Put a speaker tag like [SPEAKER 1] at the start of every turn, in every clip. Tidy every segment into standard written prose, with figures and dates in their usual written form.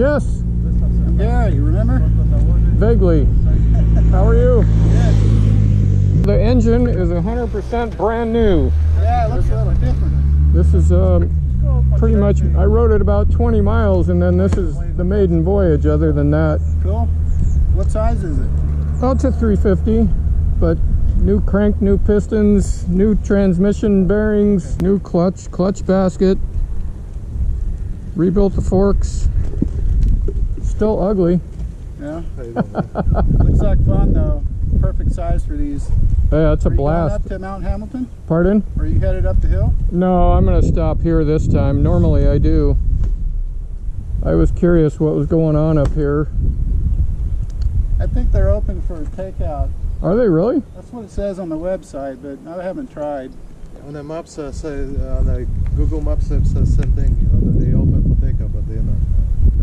[SPEAKER 1] Yes.
[SPEAKER 2] I'm Gary, you remember?
[SPEAKER 1] Vaguely. How are you?
[SPEAKER 2] Good.
[SPEAKER 1] The engine is 100% brand new.
[SPEAKER 2] Yeah, it looks a little different.
[SPEAKER 1] This is pretty much, I rode it about 20 miles and then this is the maiden voyage other than that.
[SPEAKER 2] Cool. What size is it?
[SPEAKER 1] Oh, it's a 350, but new crank, new pistons, new transmission bearings, new clutch basket, rebuilt the forks. Still ugly.
[SPEAKER 2] Yeah. Looks like fun though. Perfect size for these.
[SPEAKER 1] Yeah, it's a blast.
[SPEAKER 2] Are you going up to Mount Hamilton?
[SPEAKER 1] Pardon?
[SPEAKER 2] Or are you headed up the hill?
[SPEAKER 1] No, I'm going to stop here this time. Normally I do. I was curious what was going on up here.
[SPEAKER 2] I think they're open for takeout.
[SPEAKER 1] Are they really?
[SPEAKER 2] That's what it says on the website, but I haven't tried.
[SPEAKER 3] On the maps, say on the Google Maps, it says same thing. You know, that they open for takeout, but they're not.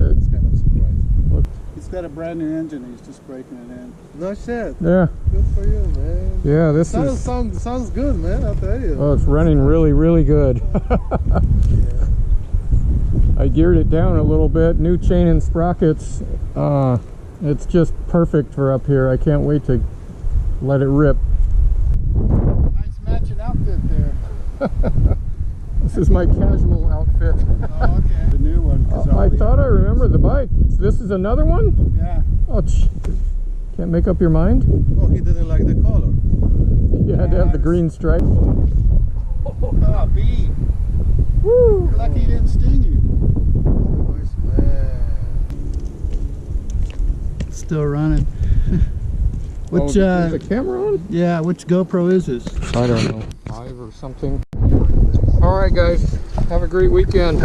[SPEAKER 3] It's kind of surprising.
[SPEAKER 1] Look.
[SPEAKER 2] He's got a brand new engine. He's just breaking it in.
[SPEAKER 3] No shit.
[SPEAKER 1] Yeah.
[SPEAKER 3] Good for you, man.
[SPEAKER 1] Yeah, this
[SPEAKER 3] sounds good, man. I'll tell you.
[SPEAKER 1] Oh, it's running really good.
[SPEAKER 3] Yeah.
[SPEAKER 1] I geared it down a little bit. New chain and sprockets. It's just perfect for up here. I can't wait to let it rip.
[SPEAKER 2] Nice matching outfit there.
[SPEAKER 1] This is my casual outfit.
[SPEAKER 2] Oh, okay. The new one.
[SPEAKER 1] I thought I remembered the bike. This is another one?
[SPEAKER 2] Yeah.
[SPEAKER 1] Oh, can't make up your mind?
[SPEAKER 3] Oh, he didn't like the color.
[SPEAKER 1] You had to have the green stripe.
[SPEAKER 2] Oh, B.
[SPEAKER 1] Woo!
[SPEAKER 2] You're lucky he didn't sting you.
[SPEAKER 3] Nice man.
[SPEAKER 2] Still running. Which,
[SPEAKER 1] is the camera on?
[SPEAKER 2] yeah, which GoPro is this?
[SPEAKER 1] I don't know. 5 or something. Alright guys, have a great weekend.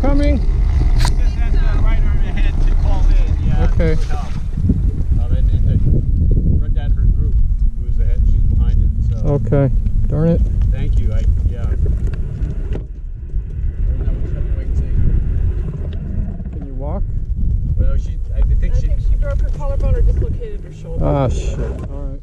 [SPEAKER 1] Coming?
[SPEAKER 4] Just has the right arm ahead to call in, yeah.
[SPEAKER 1] Okay.
[SPEAKER 4] And run down her group, who's ahead, she's behind it, so.
[SPEAKER 1] Okay. Darn it.
[SPEAKER 4] Thank you, yeah.
[SPEAKER 1] Can you walk?
[SPEAKER 4] Well, I think
[SPEAKER 5] she broke her collarbone or dislocated her shoulder.
[SPEAKER 1] Ah, shit. Alright.